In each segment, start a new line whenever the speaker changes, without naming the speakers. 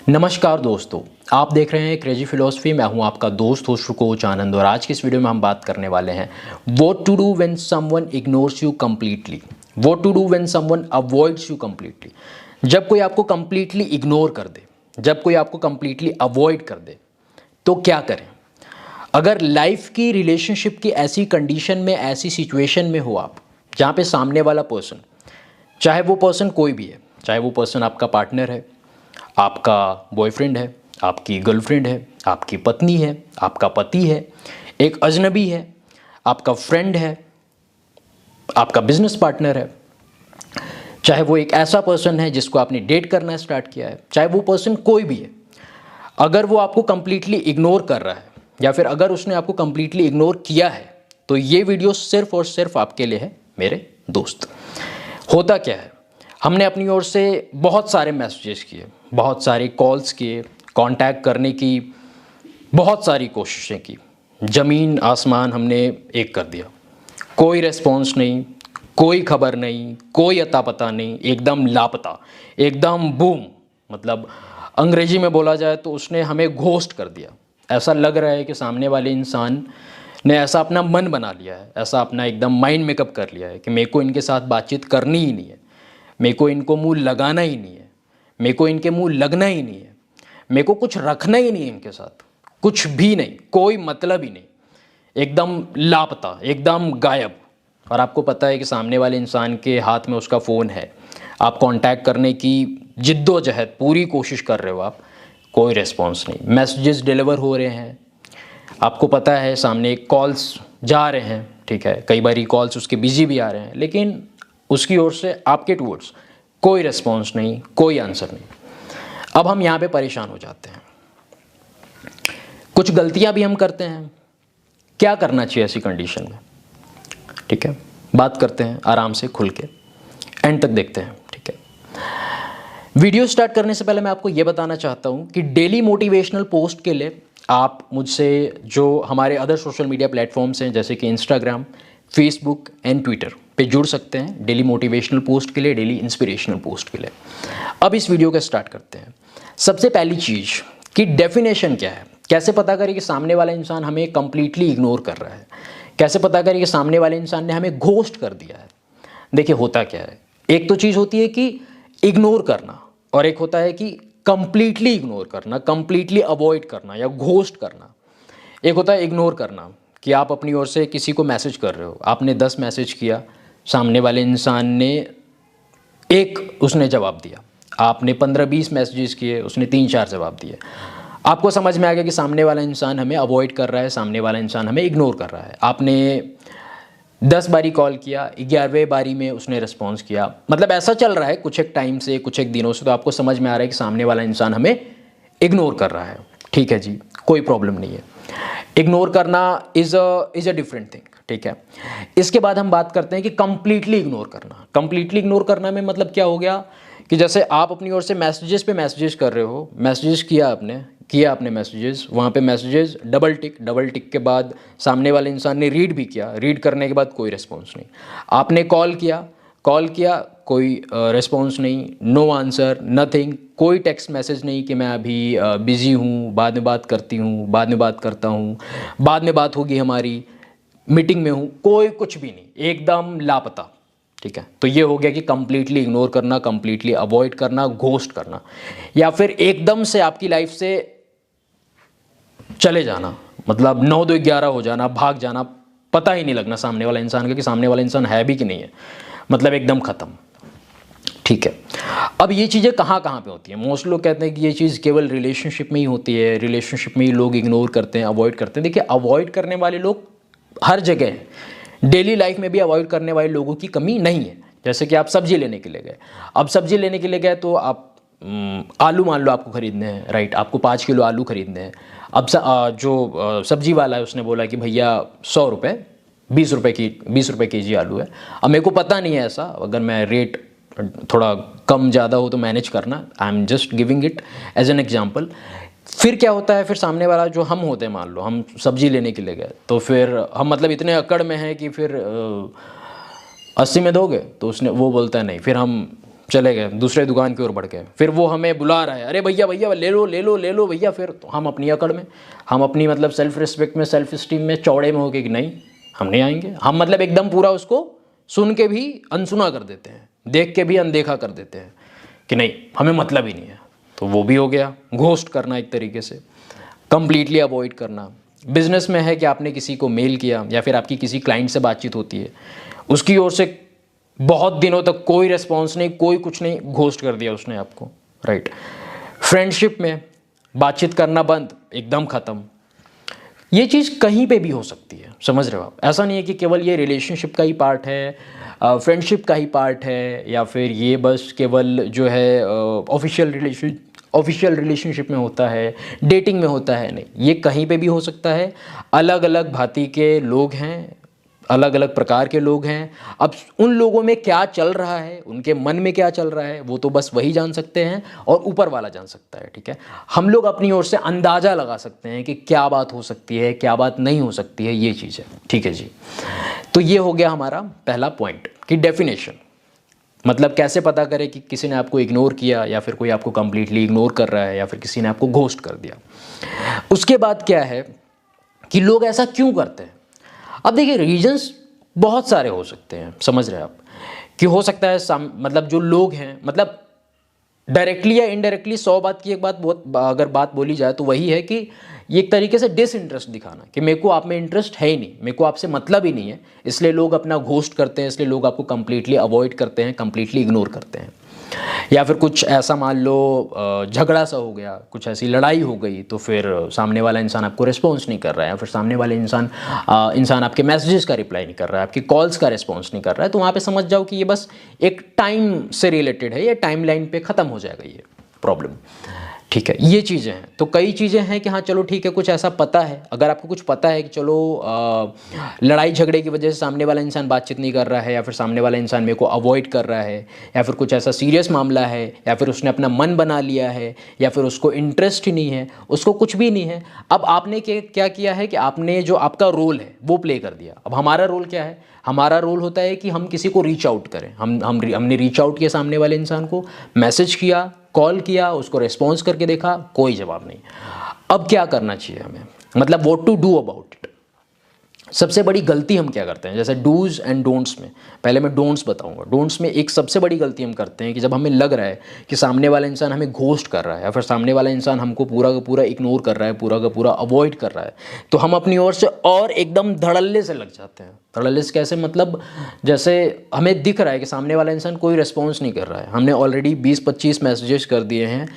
नमस्कार दोस्तों, आप देख रहे हैं क्रेजी फिलॉसफी। मैं हूं आपका दोस्त होस्ट कोच आनंद और आज की इस वीडियो में हम बात करने वाले हैं what to do when someone ignores you completely, what to do when someone avoids you completely. जब कोई आपको कंप्लीटली इग्नोर कर दे, जब कोई आपको कंप्लीटली अवॉइड कर दे तो क्या करें। अगर लाइफ की रिलेशनशिप की ऐसी कंडीशन में, ऐसी सिचुएशन में हो आप, जहाँ पे सामने वाला पर्सन, चाहे वो पर्सन कोई भी है, चाहे वो पर्सन आपका पार्टनर है, आपका बॉयफ्रेंड है, आपकी गर्लफ्रेंड है, आपकी पत्नी है, आपका पति है, एक अजनबी है, आपका फ्रेंड है, आपका बिजनेस पार्टनर है, चाहे वो एक ऐसा पर्सन है जिसको आपने डेट करना स्टार्ट किया है, चाहे वो पर्सन कोई भी है, अगर वो आपको कंप्लीटली इग्नोर कर रहा है या फिर अगर उसने आपको कंप्लीटली इग्नोर किया है तो ये वीडियो सिर्फ और सिर्फ आपके लिए है मेरे दोस्त। होता क्या है, हमने अपनी ओर से बहुत सारे मैसेजेस किए, बहुत सारे कॉल्स किए, कांटेक्ट करने की बहुत सारी कोशिशें की, ज़मीन आसमान हमने एक कर दिया, कोई रिस्पॉन्स नहीं, कोई खबर नहीं, कोई अता पता नहीं, एकदम लापता, एकदम बूम। मतलब अंग्रेजी में बोला जाए तो उसने हमें घोस्ट कर दिया। ऐसा लग रहा है कि सामने वाले इंसान ने ऐसा अपना मन बना लिया है, ऐसा अपना एकदम माइंड मेकअप कर लिया है कि मेरे को इनके साथ बातचीत करनी ही नहीं है, मेरे को इनको मुंह लगाना ही नहीं है, मेरे को इनके मुंह लगना ही नहीं है, मेरे को कुछ रखना ही नहीं है इनके साथ, कुछ भी नहीं, कोई मतलब ही नहीं, एकदम लापता, एकदम गायब। और आपको पता है कि सामने वाले इंसान के हाथ में उसका फ़ोन है, आप कांटेक्ट करने की जिद्दोजहद पूरी कोशिश कर रहे हो, आप कोई रिस्पॉन्स नहीं, मैसेजेस डिलीवर हो रहे हैं, आपको पता है सामने कॉल्स जा रहे हैं, ठीक है, कई बार कॉल्स उसके बिजी भी आ रहे हैं, लेकिन उसकी ओर से आपके टूवर्ड्स कोई रिस्पॉन्स नहीं, कोई आंसर नहीं। अब हम यहाँ पे परेशान हो जाते हैं, कुछ गलतियाँ भी हम करते हैं। क्या करना चाहिए ऐसी कंडीशन में, ठीक है, बात करते हैं आराम से खुल के, एंड तक देखते हैं, ठीक है। वीडियो स्टार्ट करने से पहले मैं आपको ये बताना चाहता हूँ कि डेली मोटिवेशनल पोस्ट के लिए आप मुझसे जो हमारे अदर सोशल मीडिया प्लेटफॉर्म्स हैं जैसे कि इंस्टाग्राम, फेसबुक एंड ट्विटर पे जुड़ सकते हैं डेली मोटिवेशनल पोस्ट के लिए, डेली इंस्पिरेशनल पोस्ट के लिए। अब इस वीडियो का स्टार्ट करते हैं। सबसे पहली चीज़ कि डेफिनेशन क्या है, कैसे पता करें कि सामने वाला इंसान हमें कंप्लीटली इग्नोर कर रहा है, कैसे पता करें कि सामने वाले इंसान ने हमें घोस्ट कर दिया है। देखिए होता क्या है, एक तो चीज़ होती है कि इग्नोर करना और एक होता है कि कंप्लीटली इग्नोर करना, कंप्लीटली अवॉइड करना या घोस्ट करना। एक होता है इग्नोर करना कि आप अपनी ओर से किसी को मैसेज कर रहे हो, आपने 10 मैसेज किया, सामने वाले इंसान ने एक उसने जवाब दिया, आपने 15-20 मैसेजेस किए, उसने 3-4 जवाब दिए। आपको समझ में आ गया कि सामने वाला इंसान हमें अवॉइड कर रहा है, सामने वाला इंसान हमें इग्नोर कर रहा है। आपने 10 बारी कॉल किया, 11वें बारी में उसने रिस्पॉन्स किया, मतलब ऐसा चल रहा है कुछ एक टाइम से, कुछ एक दिनों से, तो आपको समझ में आ रहा है कि सामने वाला इंसान हमें इग्नोर कर रहा है। ठीक है जी, कोई प्रॉब्लम नहीं है, इग्नोर करना इज़ अ डिफरेंट थिंग, ठीक है। इसके बाद हम बात करते हैं कि कंप्लीटली इग्नोर करना। कंप्लीटली इग्नोर करना में मतलब क्या हो गया कि जैसे आप अपनी ओर से मैसेजेस पे मैसेजेस कर रहे हो, मैसेजेस किया आपने मैसेजेस, वहाँ पे मैसेजेस डबल टिक के बाद सामने वाले इंसान ने रीड भी किया, रीड करने के बाद कोई रिस्पॉन्स नहीं। आपने कॉल किया, कोई रिस्पॉन्स नहीं, नो आंसर, नथिंग, कोई टेक्स्ट मैसेज नहीं कि मैं अभी बिज़ी हूँ, बाद में बात करती हूँ, बाद में बात करता हूँ, बाद में बात होगी हमारी, मीटिंग में हूँ, कोई कुछ भी नहीं, एकदम लापता, ठीक है। तो ये हो गया कि कंप्लीटली इग्नोर करना, कंप्लीटली अवॉइड करना, घोस्ट करना, या फिर एकदम से आपकी लाइफ से चले जाना, मतलब 9-2-11 हो जाना, भाग जाना, पता ही नहीं लगना सामने वाला इंसान का कि सामने वाला इंसान है भी कि नहीं है, मतलब एकदम ख़त्म, ठीक है। अब ये चीज़ें कहाँ कहाँ पे होती हैं? मोस्ट लोग कहते हैं कि ये चीज़ केवल रिलेशनशिप में ही होती है, रिलेशनशिप में ही लोग इग्नोर करते हैं, अवॉइड करते हैं। देखिए अवॉइड करने वाले लोग हर जगह हैं, डेली लाइफ में भी अवॉइड करने वाले लोगों की कमी नहीं है। जैसे कि आप सब्जी लेने के लिए गए, अब सब्जी लेने के लिए गए तो आप आलू मान लो आपको ख़रीदने हैं, राइट, आपको 5 किलो आलू ख़रीदने हैं। अब जो सब्जी वाला है उसने बोला कि भैया 100 रुपये, 20 रुपये केजी आलू है। अब मेरे को पता नहीं है ऐसा, अगर मैं रेट थोड़ा कम ज़्यादा हो तो मैनेज करना, I am just giving it as an example. फिर क्या होता है, फिर सामने वाला जो हम होते हैं, मान लो हम सब्जी लेने के लिए गए, तो फिर हम मतलब इतने अकड़ में हैं कि फिर 80 में दोगे, तो उसने वो बोलता है नहीं, फिर हम चले गए, दूसरे दुकान की ओर बढ़ गए। फिर वो हमें बुला रहा है, अरे भैया भैया ले लो ले लो ले लो भैया। फिर तो हम अपनी अकड़ में, हम अपनी मतलब सेल्फ रिस्पेक्ट में, सेल्फ स्टीम में चौड़े में हो गए कि नहीं हम नहीं आएंगे। हम मतलब एकदम पूरा उसको सुन के भी अनसुना कर देते हैं, देख के भी अनदेखा कर देते हैं कि नहीं हमें मतलब ही नहीं है। तो वो भी हो गया घोस्ट करना, एक तरीके से कंप्लीटली अवॉइड करना। बिजनेस में है कि आपने किसी को मेल किया या फिर आपकी किसी क्लाइंट से बातचीत होती है, उसकी ओर से बहुत दिनों तक कोई रिस्पॉन्स नहीं, कोई कुछ नहीं, घोस्ट कर दिया उसने आपको, राइट। फ्रेंडशिप में बातचीत करना बंद, एकदम ख़त्म। ये चीज़ कहीं पे भी हो सकती है, समझ रहे हो आप। ऐसा नहीं है कि केवल ये रिलेशनशिप का ही पार्ट है, फ्रेंडशिप का ही पार्ट है, या फिर ये बस केवल जो है ऑफिशियल रिलेशनशिप में होता है, डेटिंग में होता है, नहीं, ये कहीं पे भी हो सकता है। अलग अलग भांति के लोग हैं, अलग अलग प्रकार के लोग हैं। अब उन लोगों में क्या चल रहा है, उनके मन में क्या चल रहा है, वो तो बस वही जान सकते हैं और ऊपर वाला जान सकता है, ठीक है। हम लोग अपनी ओर से अंदाज़ा लगा सकते हैं कि क्या बात हो सकती है, क्या बात नहीं हो सकती है, ये चीज़ है, ठीक है जी। तो ये हो गया हमारा पहला पॉइंट कि डेफिनेशन, मतलब कैसे पता करें कि किसी ने आपको इग्नोर किया या फिर कोई आपको कंप्लीटली इग्नोर कर रहा है या फिर किसी ने आपको घोस्ट कर दिया। उसके बाद क्या है कि लोग ऐसा क्यों करते हैं। अब देखिए रीजंस बहुत सारे हो सकते हैं, समझ रहे हैं आप, कि हो सकता है मतलब जो लोग हैं, मतलब डायरेक्टली या इनडायरेक्टली 100 बात की एक बात अगर बात बोली जाए तो वही है कि ये एक तरीके से डिसइंटरेस्ट दिखाना कि मेरे को आप में इंटरेस्ट है ही नहीं, मेरे को आपसे मतलब ही नहीं है, इसलिए लोग अपना घोस्ट करते हैं, इसलिए लोग आपको कंप्लीटली अवॉइड करते हैं, कंप्लीटली इग्नोर करते हैं। या फिर कुछ ऐसा मान लो झगड़ा सा हो गया, कुछ ऐसी लड़ाई हो गई, तो फिर सामने वाला इंसान आपको रिस्पॉन्स नहीं कर रहा है, या फिर सामने वाले इंसान आपके मैसेजेस का रिप्लाई नहीं कर रहा है, आपकी कॉल्स का रिस्पॉन्स नहीं कर रहा है, तो वहाँ पे समझ जाओ कि ये बस एक टाइम से रिलेटेड है, ये टाइम लाइन पे ख़त्म हो जाएगा ये प्रॉब्लम, ठीक है। ये चीज़ें हैं। तो कई चीज़ें हैं कि हाँ चलो ठीक है, कुछ ऐसा पता है, अगर आपको कुछ पता है कि चलो लड़ाई झगड़े की वजह से सामने वाला इंसान बातचीत नहीं कर रहा है, या फिर सामने वाला इंसान मेरे को अवॉइड कर रहा है, या फिर कुछ ऐसा सीरियस मामला है, या फिर उसने अपना मन बना लिया है, या फिर उसको इंटरेस्ट ही नहीं है, उसको कुछ भी नहीं है। अब आपने क्या किया है कि आपने जो आपका रोल है वो प्ले कर दिया। अब हमारा रोल क्या है, हमारा रोल होता है कि हम किसी को रीच आउट करें। हमने रीच आउट किया सामने वाले इंसान को, मैसेज किया, कॉल किया, उसको रिस्पॉन्स करके देखा, कोई जवाब नहीं। अब क्या करना चाहिए हमें, मतलब what to do about it. सबसे बड़ी गलती हम क्या करते हैं, जैसे डूज एंड डोंट्स में, पहले मैं डोंट्स बताऊंगा। डोंट्स में एक सबसे बड़ी गलती हम करते हैं कि जब हमें लग रहा है कि सामने वाला इंसान हमें घोस्ट कर रहा है, या फिर सामने वाला इंसान हमको पूरा का पूरा इग्नोर कर रहा है, पूरा का पूरा अवॉइड कर रहा है, तो हम अपनी ओर से और एकदम धड़ल्ले से लग जाते हैं। धड़ल्ले से कैसे, मतलब जैसे हमें दिख रहा है कि सामने वाला इंसान कोई रिस्पॉन्स नहीं कर रहा है, हमने ऑलरेडी 20-25 मैसेजेस कर दिए हैं,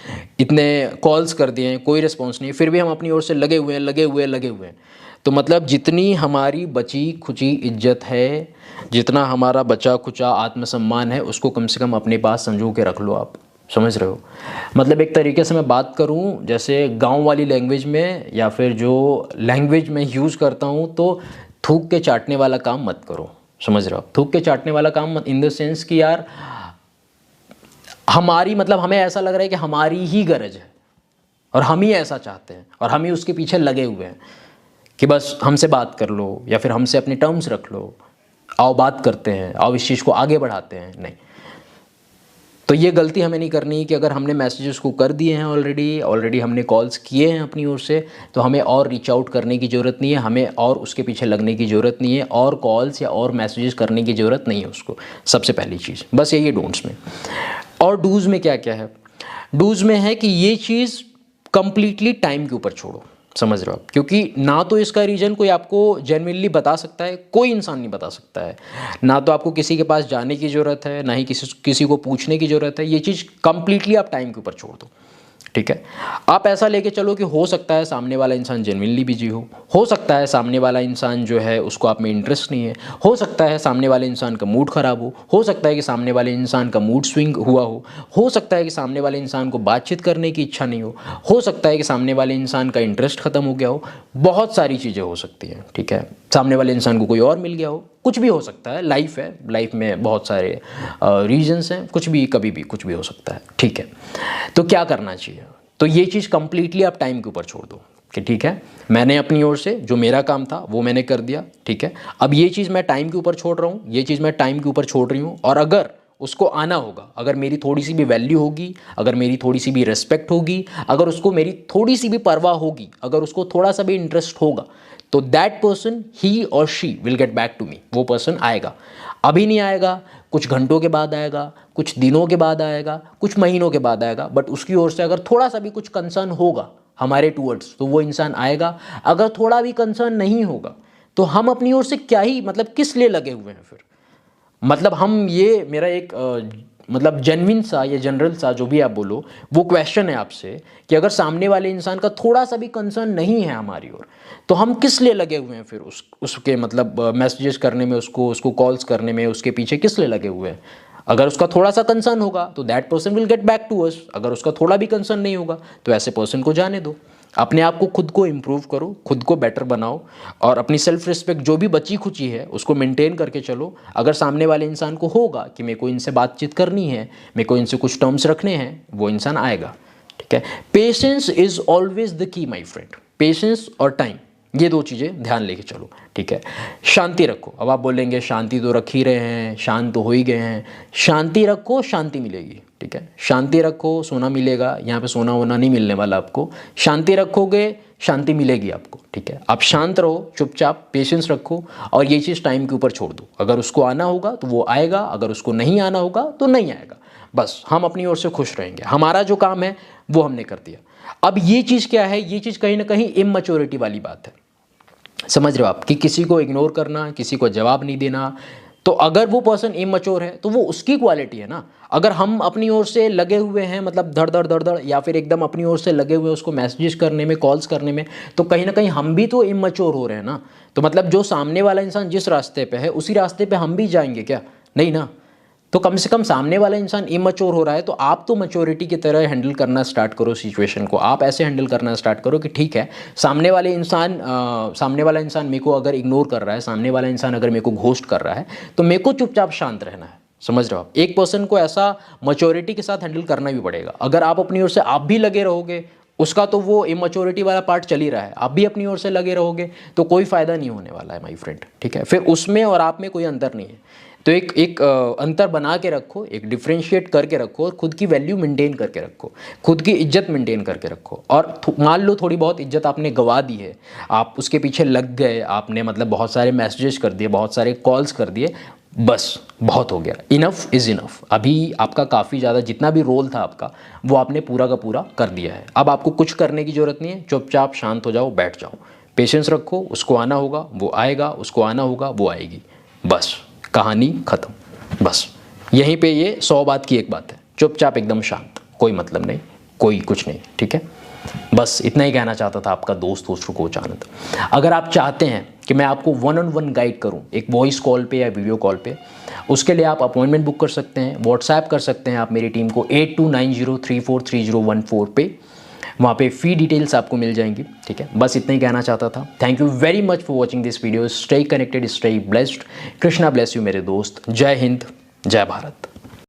इतने कॉल्स कर दिए हैं, कोई रिस्पॉन्स नहीं, फिर भी हम अपनी ओर से लगे हुए हैं। तो मतलब जितनी हमारी बची खुची इज्जत है, जितना हमारा बचा खुचा आत्मसम्मान है, उसको कम से कम अपने पास संजो के रख लो आप, समझ रहे हो। मतलब एक तरीके से मैं बात करूं जैसे गांव वाली लैंग्वेज में, या फिर जो लैंग्वेज मैं यूज़ करता हूं, तो थूक के चाटने वाला काम मत करो, समझ रहे हो। थूक के चाटने वाला काम इन द सेंस कि यार हमारी, मतलब हमें ऐसा लग रहा है कि हमारी ही गरज है और हम ही ऐसा चाहते हैं और हम ही उसके पीछे लगे हुए हैं कि बस हमसे बात कर लो, या फिर हमसे अपने टर्म्स रख लो, आओ बात करते हैं, आओ इस चीज़ को आगे बढ़ाते हैं। नहीं, तो ये गलती हमें नहीं करनी कि अगर हमने मैसेजेस को कर दिए हैं ऑलरेडी हमने कॉल्स किए हैं अपनी ओर से, तो हमें और रीच आउट करने की ज़रूरत नहीं है, हमें और उसके पीछे लगने की ज़रूरत नहीं है, और कॉल्स या और मैसेजेस करने की ज़रूरत नहीं है उसको। सबसे पहली चीज़ बस यही है डोंट्स में। और डूज़ में क्या क्या है, डूज़ में है कि ये चीज़ कंप्लीटली टाइम के ऊपर छोड़ो, समझ रहे हो आप। क्योंकि ना तो इसका रीज़न कोई आपको जेन्युइनली बता सकता है, कोई इंसान नहीं बता सकता है, ना तो आपको किसी के पास जाने की ज़रूरत है, ना ही किसी को पूछने की ज़रूरत है। ये चीज़ कंप्लीटली आप टाइम के ऊपर छोड़ दो, ठीक है। आप ऐसा लेके चलो कि हो सकता है सामने वाला इंसान जेन्युइनली बिजी हो सकता है सामने वाला इंसान जो है उसको आप में इंटरेस्ट नहीं है, हो सकता है सामने वाले इंसान का मूड ख़राब हो सकता है कि सामने वाले इंसान का मूड स्विंग हुआ हो सकता है कि सामने वाले इंसान को बातचीत करने की इच्छा नहीं हो सकता है कि सामने वाले इंसान का इंटरेस्ट ख़त्म हो गया हो, बहुत सारी चीज़ें हो सकती हैं, ठीक है। सामने वाले इंसान को कोई और मिल गया हो, कुछ भी हो सकता है, लाइफ है, लाइफ में बहुत सारे रीजंस हैं, कुछ भी कभी भी कुछ भी हो सकता है, ठीक है। तो क्या करना चाहिए, तो ये चीज़ कंप्लीटली आप टाइम के ऊपर छोड़ दो कि ठीक है, मैंने अपनी ओर से जो मेरा काम था वो मैंने कर दिया, ठीक है। अब ये चीज़ मैं टाइम के ऊपर छोड़ रहा हूँ, ये चीज़ मैं टाइम के ऊपर छोड़ रही हूँ, और अगर उसको आना होगा, अगर मेरी थोड़ी सी भी वैल्यू होगी, अगर मेरी थोड़ी सी भी रिस्पेक्ट होगी, अगर उसको मेरी थोड़ी सी भी परवाह होगी, अगर उसको थोड़ा सा भी इंटरेस्ट होगा, तो दैट पर्सन ही और she will get back to me. वो पर्सन आएगा, अभी नहीं आएगा, कुछ घंटों के बाद आएगा, कुछ दिनों के बाद आएगा, कुछ महीनों के बाद आएगा, बट उसकी ओर से अगर थोड़ा सा भी कुछ कंसर्न होगा हमारे टूवर्ड्स तो वो इंसान आएगा। अगर थोड़ा भी कंसर्न नहीं होगा तो हम अपनी ओर से क्या ही, मतलब किस लिए लगे हुए हैं फिर। मतलब हम, ये मेरा एक मतलब जेन्युइन सा या जनरल सा जो भी आप बोलो वो क्वेश्चन है आपसे कि अगर सामने वाले इंसान का थोड़ा सा भी कंसर्न नहीं है हमारी ओर तो हम किस लिए लगे हुए हैं फिर उसके मतलब मैसेजेस करने में, उसको कॉल्स करने में, उसके पीछे किस लिए लगे हुए हैं। अगर उसका थोड़ा सा कंसर्न होगा तो that person will get back to us, अगर उसका थोड़ा भी कंसर्न नहीं होगा तो ऐसे पर्सन को जाने दो। अपने आप को, खुद को इम्प्रूव करो, खुद को बेटर बनाओ और अपनी सेल्फ रिस्पेक्ट जो भी बची खुची है उसको मेंटेन करके चलो। अगर सामने वाले इंसान को होगा कि मेरे को इनसे बातचीत करनी है, मेरे को इनसे कुछ टर्म्स रखने हैं, वो इंसान आएगा। ठीक है, patience is always the key my friend. Patience और टाइम, ये दो चीज़ें ध्यान लेके चलो। ठीक है, शांति रखो। अब आप बोलेंगे शांति तो रख ही रहे हैं, शांत तो हो ही गए हैं। शांति रखो, शांति मिलेगी। ठीक है, शांति रखो, सोना मिलेगा। यहाँ पे सोना वोना नहीं मिलने वाला आपको। शांति रखोगे, शांति मिलेगी आपको। ठीक है, आप शांत रहो, चुपचाप पेशेंस रखो और ये चीज़ टाइम के ऊपर छोड़ दो। अगर उसको आना होगा तो वो आएगा, अगर उसको नहीं आना होगा तो नहीं आएगा। बस हम अपनी ओर से खुश रहेंगे, हमारा जो काम है वो हमने कर दिया। अब ये चीज़ क्या है, ये चीज़ कहीं ना कहीं इमैच्योरिटी वाली बात है। समझ रहे हो आप, कि किसी को इग्नोर करना, किसी को जवाब नहीं देना। तो अगर वो पर्सन इमैच्योर है तो वो उसकी क्वालिटी है ना। अगर हम अपनी ओर से लगे हुए हैं, मतलब धड़ धड़ धड़ धड़, या फिर एकदम अपनी ओर से लगे हुए हैं उसको मैसेजेस करने में, कॉल्स करने में, तो कहीं ना कहीं हम भी तो इमैच्योर हो रहे हैं ना। तो मतलब जो सामने वाला इंसान जिस रास्ते पे है उसी रास्ते पे हम भी जाएंगे क्या? नहीं ना। तो कम से कम सामने वाला इंसान इमैच्योर हो रहा है तो आप तो मैच्योरिटी की तरह हैंडल करना स्टार्ट करो सिचुएशन को। आप ऐसे हैंडल करना स्टार्ट करो कि ठीक है, सामने वाला इंसान मेरे को अगर इग्नोर कर रहा है, सामने वाला इंसान अगर मेरे को घोस्ट कर रहा है तो मेरे को चुपचाप शांत रहना है। समझ रहे हो आप, एक पर्सन को ऐसा मैच्योरिटी के साथ हैंडल करना भी पड़ेगा। अगर आप अपनी ओर से आप भी लगे रहोगे, उसका तो वो इमैच्योरिटी वाला पार्ट चल ही रहा है, आप भी अपनी ओर से लगे रहोगे तो कोई फ़ायदा नहीं होने वाला है माय फ्रेंड। ठीक है, फिर उसमें और आप में कोई अंतर नहीं है। तो एक अंतर बना के रखो, एक डिफ्रेंशिएट करके रखो और खुद की वैल्यू मेंटेन करके रखो, खुद की इज्जत मेंटेन करके रखो। और मान लो थोड़ी बहुत इज्जत आपने गंवा दी है, आप उसके पीछे लग गए, आपने मतलब बहुत सारे मैसेजेस कर दिए, बहुत सारे कॉल्स कर दिए, बस बहुत हो गया। Enough is enough. अभी आपका काफ़ी ज़्यादा जितना भी रोल था आपका वो आपने पूरा का पूरा कर दिया है। अब आपको कुछ करने की ज़रूरत नहीं है, चुपचाप शांत हो जाओ, बैठ जाओ, पेशेंस रखो। उसको आना होगा वो आएगा, उसको आना होगा वो आएगी, बस कहानी ख़त्म। बस यहीं पे ये 100 बात की एक बात है, चुपचाप एकदम शांत, कोई मतलब नहीं, कोई कुछ नहीं। ठीक है, बस इतना ही कहना चाहता था आपका दोस्त कोच आनंद। अगर आप चाहते हैं कि मैं आपको 1-on-1 गाइड करूं, एक वॉइस कॉल पे या वीडियो कॉल पे, उसके लिए आप अपॉइंटमेंट बुक कर सकते हैं, व्हाट्सएप कर सकते हैं आप मेरी टीम को 8290343014 पे। वहाँ पे फी डिटेल्स आपको मिल जाएंगी। ठीक है, बस इतना ही कहना चाहता था। Thank you very much for watching this video. Stay connected, stay blessed. Krishna bless you मेरे दोस्त। जय हिंद, जय भारत।